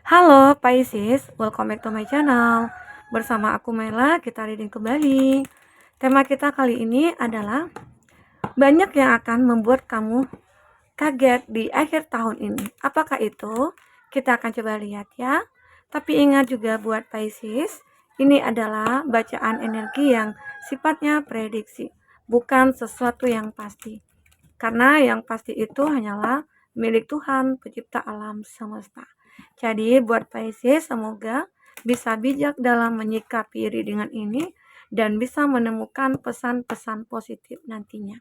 Halo Pisces, welcome back to my channel. Bersama aku Mela, kita reading kembali. Tema kita kali ini adalah banyak yang akan membuat kamu kaget di akhir tahun ini. Apakah itu? Kita akan coba lihat ya. Tapi ingat juga buat Pisces, ini adalah bacaan energi yang sifatnya prediksi, bukan sesuatu yang pasti. Karena yang pasti itu hanyalah milik Tuhan, pencipta alam semesta. Jadi buat Pisces, semoga bisa bijak dalam menyikapi readingan ini dan bisa menemukan pesan-pesan positif nantinya.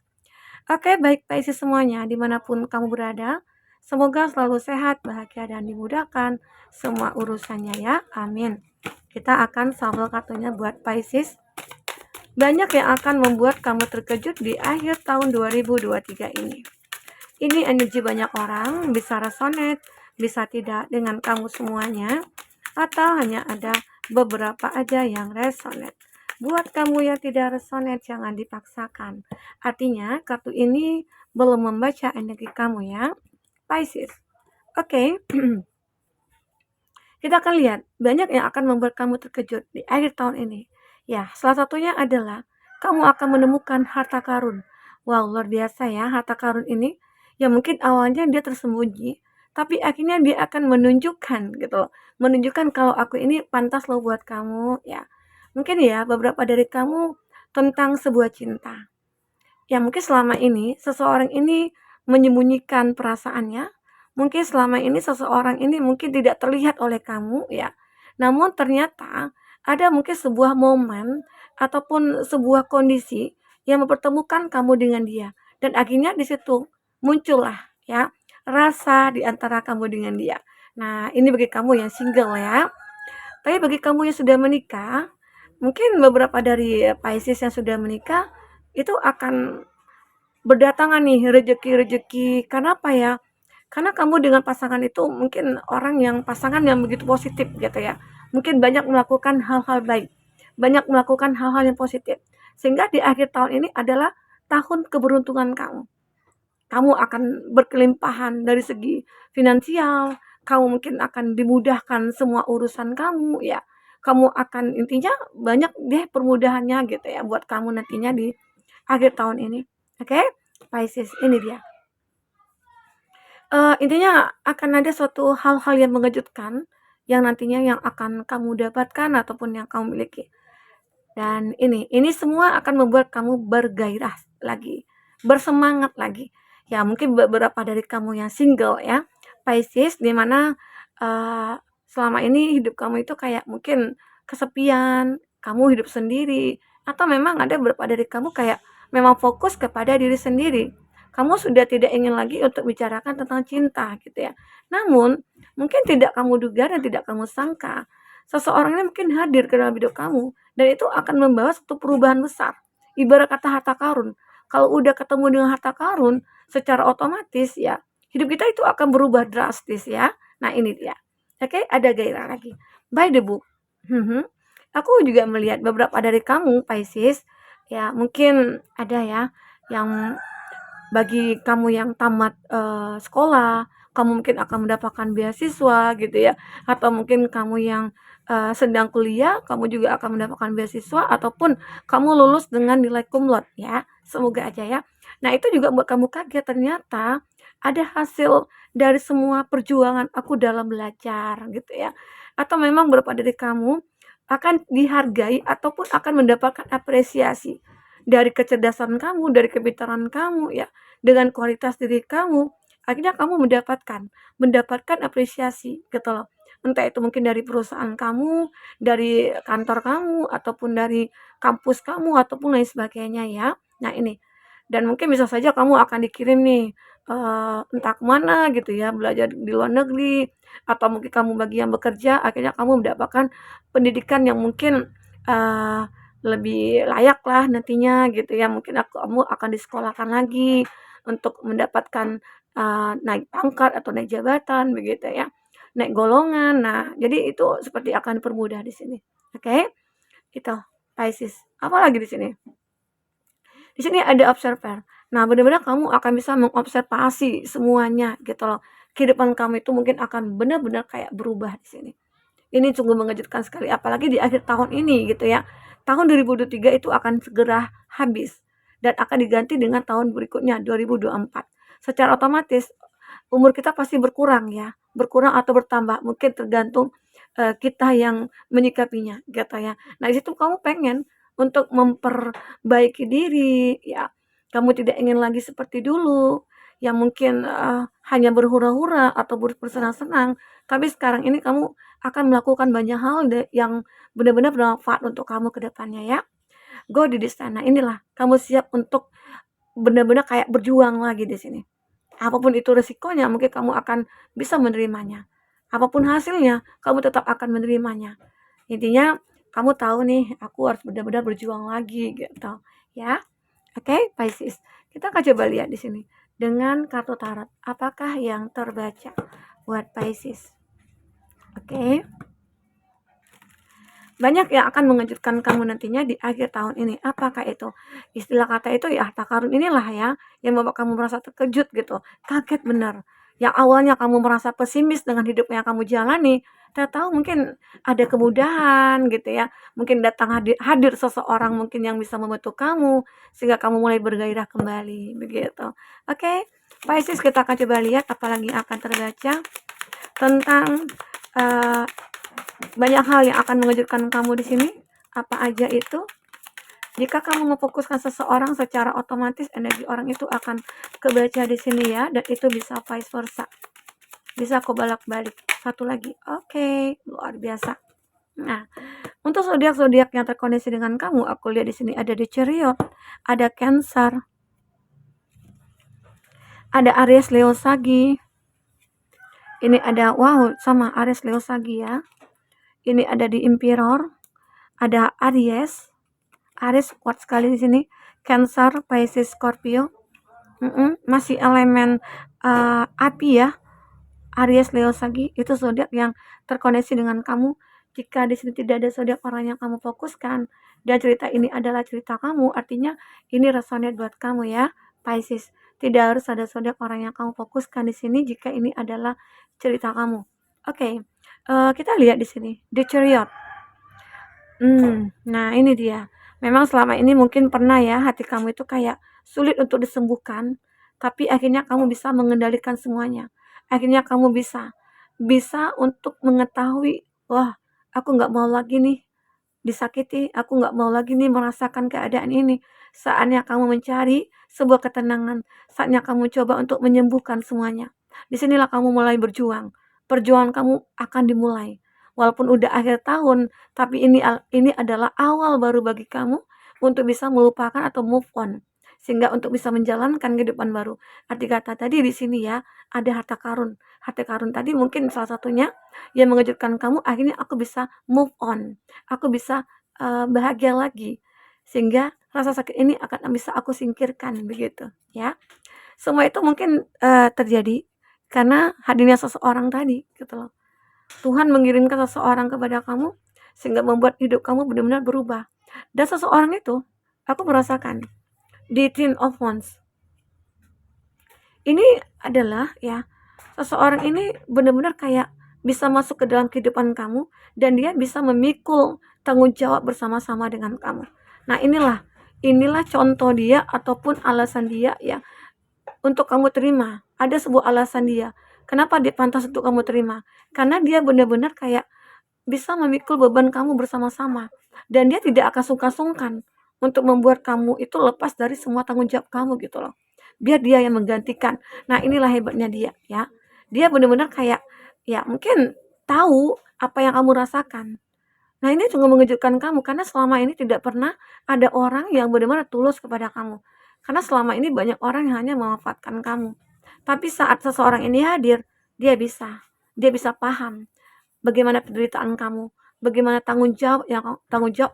Oke, baik Pisces semuanya, dimanapun kamu berada, semoga selalu sehat, bahagia, dan dimudahkan semua urusannya ya, amin. Kita akan shuffle kartunya buat Pisces. Banyak yang akan membuat kamu terkejut di akhir tahun 2023 ini. Ini energi banyak orang, bisa resonate, bisa tidak dengan kamu semuanya, atau hanya ada beberapa aja yang resonate. Buat kamu yang tidak resonate, jangan dipaksakan. Artinya, kartu ini belum membaca energi kamu ya, Pisces. Oke, kita akan lihat, banyak yang akan membuat kamu terkejut di akhir tahun ini. Ya, salah satunya adalah kamu akan menemukan harta karun. Wow, luar biasa ya, harta karun ini. Ya mungkin awalnya dia tersembunyi, tapi akhirnya dia akan menunjukkan gitu loh. Menunjukkan kalau aku ini pantas loh buat kamu ya. Mungkin ya beberapa dari kamu tentang sebuah cinta. Ya mungkin selama ini seseorang ini menyembunyikan perasaannya. Mungkin selama ini seseorang ini mungkin tidak terlihat oleh kamu ya. Namun ternyata ada mungkin sebuah momen ataupun sebuah kondisi yang mempertemukan kamu dengan dia. Dan akhirnya di situ muncullah ya rasa di antara kamu dengan dia. Nah, ini bagi kamu yang single ya. Tapi bagi kamu yang sudah menikah, mungkin beberapa dari Pisces yang sudah menikah itu akan berdatangan nih rezeki-rezeki. Karena apa ya? Karena kamu dengan pasangan itu mungkin orang yang pasangan yang begitu positif gitu ya. Mungkin banyak melakukan hal-hal baik, banyak melakukan hal-hal yang positif. Sehingga di akhir tahun ini adalah tahun keberuntungan kamu. Kamu akan berkelimpahan dari segi finansial, kamu mungkin akan dimudahkan semua urusan kamu ya. Kamu akan intinya banyak deh permudahannya gitu ya buat kamu nantinya di akhir tahun ini. Oke, Pisces ini dia. Intinya akan ada suatu hal-hal yang mengejutkan yang nantinya yang akan kamu dapatkan ataupun yang kamu miliki. Dan ini semua akan membuat kamu bergairah lagi, bersemangat lagi. Ya mungkin beberapa dari kamu yang single ya, Pisces, di mana selama ini hidup kamu itu kayak mungkin kesepian, kamu hidup sendiri, atau memang ada beberapa dari kamu kayak memang fokus kepada diri sendiri. Kamu sudah tidak ingin lagi untuk bicarakan tentang cinta gitu ya. Namun mungkin tidak kamu duga dan tidak kamu sangka, seseorang ini mungkin hadir ke dalam hidup kamu dan itu akan membawa satu perubahan besar. Ibarat kata harta karun. Kalau udah ketemu dengan harta karun, secara otomatis ya, hidup kita itu akan berubah drastis ya. Nah ini dia. Oke, ada gairah lagi. By the book. Mhm. Aku juga melihat beberapa dari kamu, Pisces, ya mungkin ada ya, yang bagi kamu yang tamat sekolah, kamu mungkin akan mendapatkan beasiswa gitu ya, atau mungkin kamu yang sedang kuliah, kamu juga akan mendapatkan beasiswa ataupun kamu lulus dengan nilai cum laude ya, semoga aja ya. Nah itu juga buat kamu kaget, ternyata ada hasil dari semua perjuangan aku dalam belajar gitu ya, atau memang beberapa dari kamu akan dihargai ataupun akan mendapatkan apresiasi dari kecerdasan kamu, dari kepintaran kamu ya, dengan kualitas diri kamu, akhirnya kamu mendapatkan apresiasi gitu loh. Entah itu mungkin dari perusahaan kamu, dari kantor kamu, ataupun dari kampus kamu, ataupun lain sebagainya ya. Nah ini, dan mungkin bisa saja kamu akan dikirim nih, entah kemana gitu ya, belajar di luar negeri, atau mungkin kamu bagi yang bekerja, akhirnya kamu mendapatkan pendidikan yang mungkin, eee, lebih layak lah nantinya gitu ya. Mungkin kamu akan disekolahkan lagi untuk mendapatkan, naik pangkat atau naik jabatan begitu ya, naik golongan. Nah, jadi itu seperti akan dipermudah di sini. Oke, itu Pisces. Apalagi di sini? Di sini ada observer. Nah, benar-benar kamu akan bisa mengobservasi semuanya gitu loh. kehidupan kamu itu mungkin akan benar-benar kayak berubah di sini. Ini sungguh mengejutkan sekali, apalagi di akhir tahun ini gitu ya. Tahun 2023 itu akan segera habis dan akan diganti dengan tahun berikutnya 2024. Secara otomatis umur kita pasti berkurang ya, berkurang atau bertambah, mungkin tergantung kita yang menyikapinya gitu ya. Nah, di situ kamu pengen untuk memperbaiki diri ya, kamu tidak ingin lagi seperti dulu, yang mungkin hanya berhura-hura atau bersenang-senang, tapi sekarang ini kamu akan melakukan banyak hal yang benar-benar bermanfaat untuk kamu ke depannya ya. Go di sana. Inilah kamu siap untuk benar-benar kayak berjuang lagi di sini. Apapun itu resikonya, mungkin kamu akan bisa menerimanya. Apapun hasilnya, kamu tetap akan menerimanya. Intinya, kamu tahu nih, aku harus benar-benar berjuang lagi gitu, ya. Oke, Pisces. Kita akan coba lihat di sini dengan kartu tarot. Apakah yang terbaca buat Pisces? Oke. Banyak yang akan mengejutkan kamu nantinya di akhir tahun ini. Apakah itu? Istilah kata itu ya harta karun inilah ya yang membuat kamu merasa terkejut gitu, kaget benar. Yang awalnya kamu merasa pesimis dengan hidup yang kamu jalani, tahu mungkin ada kemudahan gitu ya. Mungkin datang hadir seseorang mungkin yang bisa membantu kamu sehingga kamu mulai bergairah kembali begitu. Oke, Pisces, kita akan coba lihat apalagi akan terbaca tentang banyak hal yang akan mengejutkan kamu di sini. Apa aja itu? Jika kamu memfokuskan seseorang, secara otomatis energi orang itu akan kebaca di sini ya, dan itu bisa vice versa. Bisa kau balik-balik. Satu lagi. Oke, luar biasa. Nah, untuk zodiak-zodiak yang terkoneksi dengan kamu, aku lihat di sini ada di Chariot, ada Cancer, ada Aries, Leo, Sagi. Ini ada sama Aries, Leo, Sagi ya. Ini ada di Emperor, ada Aries kuat sekali di sini. Cancer, Pisces, Scorpio. Masih elemen api ya. Aries, Leo, Sagi itu zodiak yang terkoneksi dengan kamu. Jika di sini tidak ada zodiak orang yang kamu fokuskan dan cerita ini adalah cerita kamu, artinya ini resonate buat kamu ya, Pisces. Tidak harus ada zodiak orang yang kamu fokuskan di sini jika ini adalah cerita kamu. Oke, kita lihat di sini The Chariot. Nah ini dia. Memang selama ini mungkin pernah ya hati kamu itu kayak sulit untuk disembuhkan, tapi akhirnya kamu bisa mengendalikan semuanya. Akhirnya kamu bisa untuk mengetahui, wah, aku nggak mau lagi nih disakiti, aku nggak mau lagi nih merasakan keadaan ini. Saatnya kamu mencari sebuah ketenangan, saatnya kamu coba untuk menyembuhkan semuanya. Disinilah kamu mulai berjuang. Perjuangan kamu akan dimulai. Walaupun udah akhir tahun, tapi ini adalah awal baru bagi kamu untuk bisa melupakan atau move on. Sehingga untuk bisa menjalankan kehidupan baru. Arti kata tadi di sini ya, ada harta karun. Harta karun tadi mungkin salah satunya yang mengejutkan kamu, akhirnya aku bisa move on. Aku bisa bahagia lagi. Sehingga rasa sakit ini akan bisa aku singkirkan begitu ya. Semua itu mungkin terjadi karena hadirnya seseorang tadi gitu loh. Tuhan mengirimkan seseorang kepada kamu sehingga membuat hidup kamu benar-benar berubah. Dan seseorang itu aku merasakan di Ten of Wands. Ini adalah ya, seseorang ini benar-benar kayak bisa masuk ke dalam kehidupan kamu dan dia bisa memikul tanggung jawab bersama-sama dengan kamu. Nah, inilah contoh dia ataupun alasan dia ya untuk kamu terima. Ada sebuah alasan dia. Kenapa dia pantas untuk kamu terima? Karena dia benar-benar kayak bisa memikul beban kamu bersama-sama. Dan dia tidak akan sungkan-sungkan untuk membuat kamu itu lepas dari semua tanggung jawab kamu gitu loh. Biar dia yang menggantikan. Nah, inilah hebatnya dia ya. Dia benar-benar kayak ya mungkin tahu apa yang kamu rasakan. Nah, ini sungguh mengejutkan kamu karena selama ini tidak pernah ada orang yang benar-benar tulus kepada kamu. Karena selama ini banyak orang yang hanya memanfaatkan kamu. Tapi saat seseorang ini hadir, dia bisa paham bagaimana penderitaan kamu, bagaimana tanggung jawab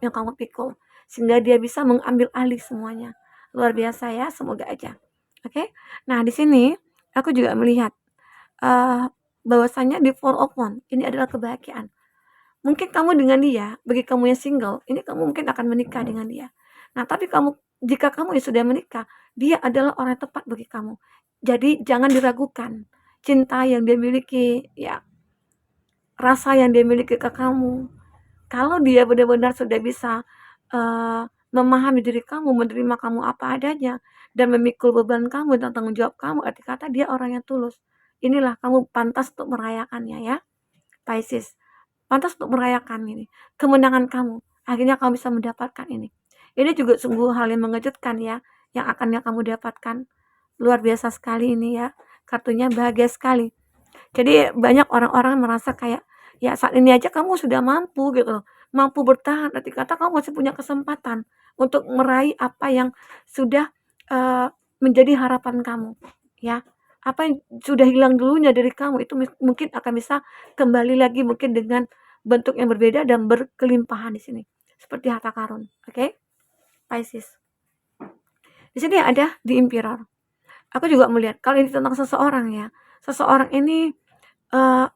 yang kamu pikul, sehingga dia bisa mengambil alih semuanya. Luar biasa ya, semoga aja. Oke. Nah, di sini aku juga melihat bahwasanya di Four of Wands ini adalah kebahagiaan. Mungkin kamu dengan dia, bagi kamu yang single, ini kamu mungkin akan menikah dengan dia. Nah, tapi jika kamu yang sudah menikah, dia adalah orang yang tepat bagi kamu. Jadi jangan diragukan. cinta yang dia miliki, ya, rasa yang dia miliki ke kamu. Kalau dia benar-benar sudah bisa memahami diri kamu, menerima kamu apa adanya, dan memikul beban kamu dan tanggung jawab kamu, arti kata dia orang yang tulus. Inilah kamu pantas untuk merayakannya ya, Pisces. Pantas untuk merayakan ini, kemenangan kamu. Akhirnya kamu bisa mendapatkan ini. Ini juga sungguh hal yang mengejutkan ya, yang akannya kamu dapatkan. Luar biasa sekali ini ya, kartunya bahagia sekali. Jadi banyak orang-orang merasa kayak, ya saat ini aja kamu sudah mampu gitu loh, mampu bertahan, arti kata kamu masih punya kesempatan untuk meraih apa yang sudah, menjadi harapan kamu, ya. Apa yang sudah hilang dulunya dari kamu itu mungkin akan bisa kembali lagi mungkin dengan bentuk yang berbeda dan berkelimpahan di sini, seperti harta karun, oke, Pisces. Di sini ada di Emperor. Aku juga melihat kalau ini tentang seseorang ya, seseorang ini, eee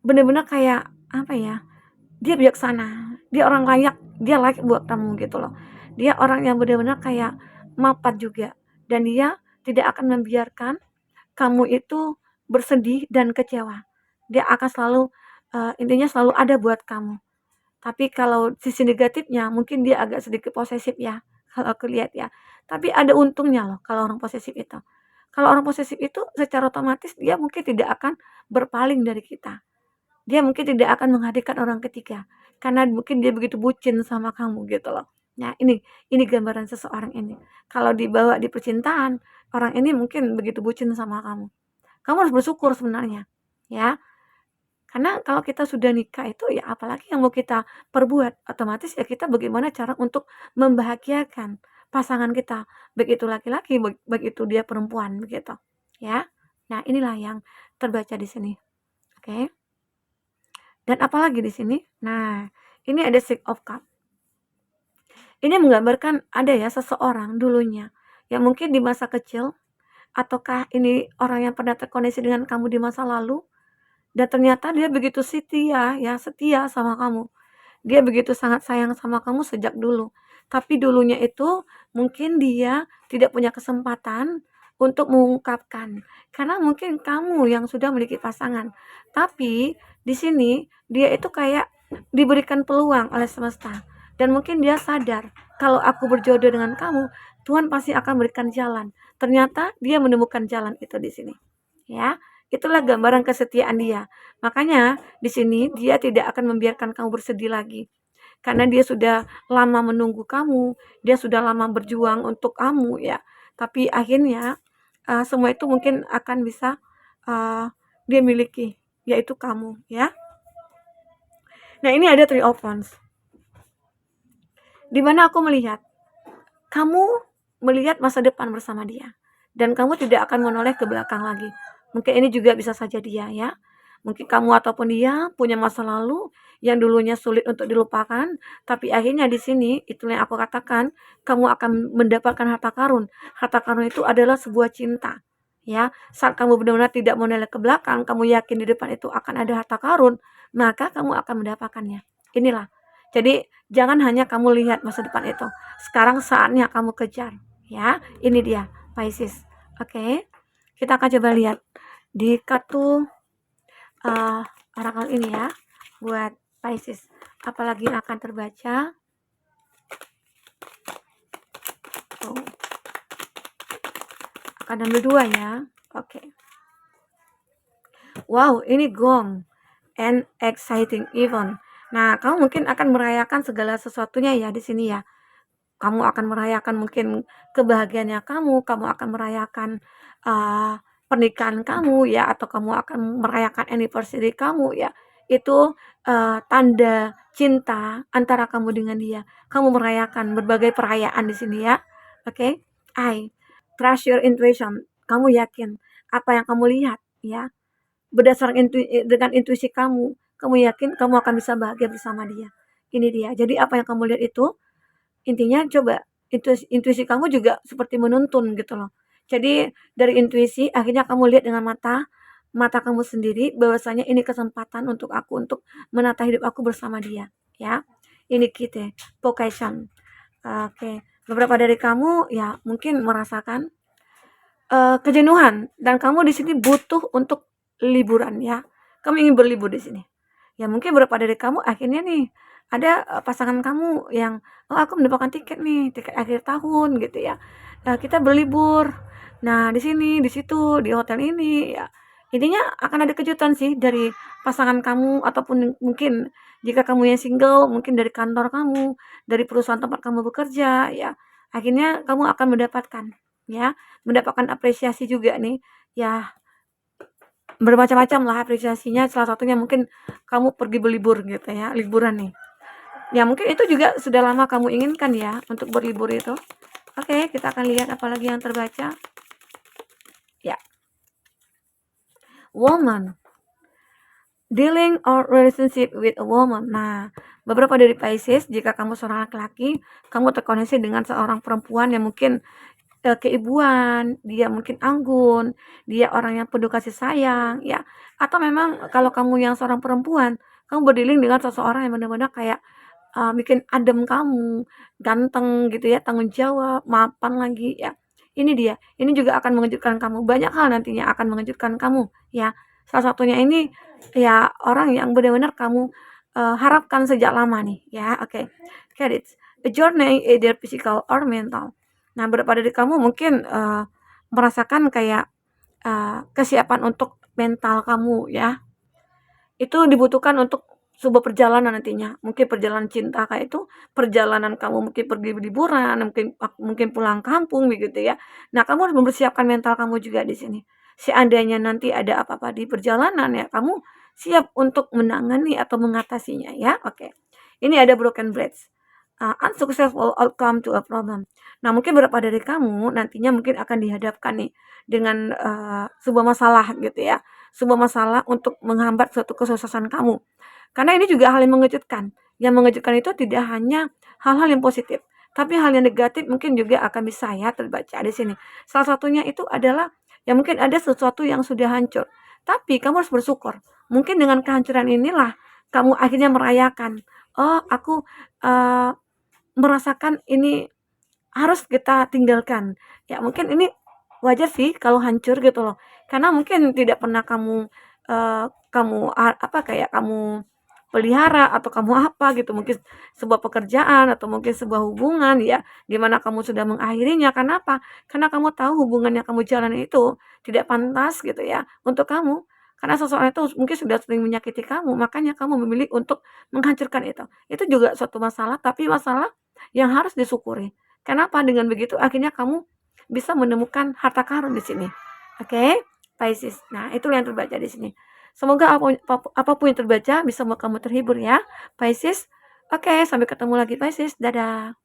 bener-bener kayak, apa ya, dia bijaksana, dia orang layak, dia layak buat kamu gitu loh. Dia orang yang bener-bener kayak mapan juga, dan dia tidak akan membiarkan kamu itu bersedih dan kecewa. Dia akan selalu, intinya selalu ada buat kamu. Tapi kalau sisi negatifnya mungkin dia agak sedikit posesif ya, kalau aku lihat ya. Tapi ada untungnya loh kalau orang posesif itu. Kalau orang posesif itu secara otomatis dia mungkin tidak akan berpaling dari kita. Dia mungkin tidak akan menghadirkan orang ketiga, karena mungkin dia begitu bucin sama kamu gitu loh. Nah ini gambaran seseorang ini. Kalau dibawa di percintaan, orang ini mungkin begitu bucin sama kamu. Kamu harus bersyukur sebenarnya, ya. Karena kalau kita sudah nikah itu ya apalagi yang mau kita perbuat, otomatis ya kita bagaimana cara untuk membahagiakan pasangan kita, baik itu laki-laki, baik itu dia perempuan begitu, ya. Nah inilah yang terbaca di sini, oke. Dan apalagi di sini? Nah, ini ada Six of Cup. Ini menggambarkan ada ya seseorang dulunya yang mungkin di masa kecil ataukah ini orang yang pernah terkoneksi dengan kamu di masa lalu dan ternyata dia begitu setia ya, setia sama kamu. Dia begitu sangat sayang sama kamu sejak dulu. Tapi dulunya itu mungkin dia tidak punya kesempatan untuk mengungkapkan. Karena mungkin kamu yang sudah memiliki pasangan. Tapi di sini dia itu kayak diberikan peluang oleh semesta. Dan mungkin dia sadar kalau aku berjodoh dengan kamu, Tuhan pasti akan berikan jalan. Ternyata dia menemukan jalan itu di sini. Ya, itulah gambaran kesetiaan dia. Makanya di sini dia tidak akan membiarkan kamu bersedih lagi. Karena dia sudah lama menunggu kamu, dia sudah lama berjuang untuk kamu ya. Tapi akhirnya semua itu mungkin akan bisa dia miliki, yaitu kamu ya. Nah, ini ada Three of Wands. Di mana aku melihat kamu melihat masa depan bersama dia dan kamu tidak akan menoleh ke belakang lagi. Mungkin ini juga bisa saja dia ya. Mungkin kamu ataupun dia punya masa lalu yang dulunya sulit untuk dilupakan, tapi akhirnya di sini itulah yang aku katakan, kamu akan mendapatkan harta karun. Harta karun itu adalah sebuah cinta. Ya, saat kamu benar-benar tidak menoleh ke belakang, kamu yakin di depan itu akan ada harta karun, maka kamu akan mendapatkannya. Inilah. Jadi jangan hanya kamu lihat masa depan itu. Sekarang saatnya kamu kejar, ya. Ini dia, Pisces. Oke. Kita akan coba lihat di kartu oracle ini ya buat Pisces. Apalagi yang akan terbaca. Oh. Akan ambil 2 ya. Oke. Wow, ini gong and exciting event. Nah, kamu mungkin akan merayakan segala sesuatunya ya di sini ya. Kamu akan merayakan mungkin kebahagiaannya kamu akan merayakan pernikahan kamu ya, atau kamu akan merayakan anniversary kamu ya. Itu tanda cinta antara kamu dengan dia. Kamu merayakan berbagai perayaan di sini ya. Oke. I trust your intuition. Kamu yakin apa yang kamu lihat ya. Berdasarkan dengan intuisi kamu yakin kamu akan bisa bahagia bersama dia. Ini dia. Jadi apa yang kamu lihat itu intinya coba intuisi kamu juga seperti menuntun gitu loh. Jadi dari intuisi akhirnya kamu lihat dengan mata kamu sendiri bahwasanya ini kesempatan untuk aku untuk menata hidup aku bersama dia, ya. Ini kita vocation. Oke, beberapa dari kamu ya mungkin merasakan kejenuhan dan kamu di sini butuh untuk liburan ya. Kamu ingin berlibur di sini. Ya mungkin beberapa dari kamu akhirnya nih ada, pasangan kamu yang, "Oh aku mendapatkan tiket nih, tiket akhir tahun," gitu ya. "Kita berlibur, nah di sini, di situ, di hotel ini," ya. Intinya akan ada kejutan sih dari pasangan kamu ataupun mungkin jika kamu yang single, mungkin dari kantor kamu, dari perusahaan tempat kamu bekerja ya. Akhirnya kamu akan mendapatkan ya, mendapatkan apresiasi juga nih, ya bermacam-macam lah apresiasinya, salah satunya mungkin kamu pergi berlibur gitu ya, liburan nih. Ya mungkin itu juga sudah lama kamu inginkan ya untuk berlibur itu. Oke, kita akan lihat apalagi yang terbaca. Ya, woman, dealing or relationship with a woman. Nah, beberapa dari Pisces, jika kamu seorang laki-laki, kamu terkoneksi dengan seorang perempuan yang mungkin keibuan, dia mungkin anggun, dia orang yang penuh kasih sayang, ya. Atau memang kalau kamu yang seorang perempuan, kamu berdealing dengan seseorang yang benar-benar kayak bikin adem kamu, ganteng gitu ya, tanggung jawab, mapan lagi ya. Ini dia, ini juga akan mengejutkan kamu. Banyak hal nantinya akan mengejutkan kamu ya. Salah satunya ini ya orang yang benar-benar kamu harapkan sejak lama nih ya. Oke. Credits. A journey either physical or mental. Nah, beberapa dari kamu mungkin merasakan kayak kesiapan untuk mental kamu ya. Itu dibutuhkan untuk sebuah perjalanan nantinya, mungkin perjalanan cinta kayak itu, perjalanan kamu mungkin pergi liburan, mungkin pulang kampung begitu ya. Nah, kamu harus mempersiapkan mental kamu juga di sini. Seandainya nanti ada apa-apa di perjalanan ya, kamu siap untuk menangani atau mengatasinya ya. Oke. Ini ada broken bridge, unsuccessful outcome to a problem. Nah, mungkin beberapa dari kamu nantinya mungkin akan dihadapkan nih dengan sebuah masalah gitu ya. Sebuah masalah untuk menghambat suatu kesuksesan kamu. Karena ini juga hal yang mengejutkan. Yang mengejutkan itu tidak hanya hal-hal yang positif, tapi hal yang negatif mungkin juga akan bisa ya terbaca di sini. Salah satunya itu adalah ya mungkin ada sesuatu yang sudah hancur, tapi kamu harus bersyukur. Mungkin dengan kehancuran inilah kamu akhirnya merayakan, "Oh, aku, merasakan ini harus kita tinggalkan." Ya mungkin ini wajar sih kalau hancur gitu loh. Karena mungkin tidak pernah kamu, kayak kamu pelihara atau kamu apa gitu, mungkin sebuah pekerjaan atau mungkin sebuah hubungan ya, di mana kamu sudah mengakhirinya. Karena apa? Karena kamu tahu hubungan yang kamu jalani itu tidak pantas gitu ya untuk kamu. Karena seseorang itu mungkin sudah sering menyakiti kamu, makanya kamu memilih untuk menghancurkan itu. Itu juga suatu masalah, tapi masalah yang harus disyukuri. Kenapa? Dengan begitu akhirnya kamu bisa menemukan harta karun di sini. Oke, Pisces. Nah, itu yang terbaca di sini. Semoga apapun yang terbaca bisa membuat kamu terhibur ya, Pisces. Oke, sampai ketemu lagi Pisces. Dadah.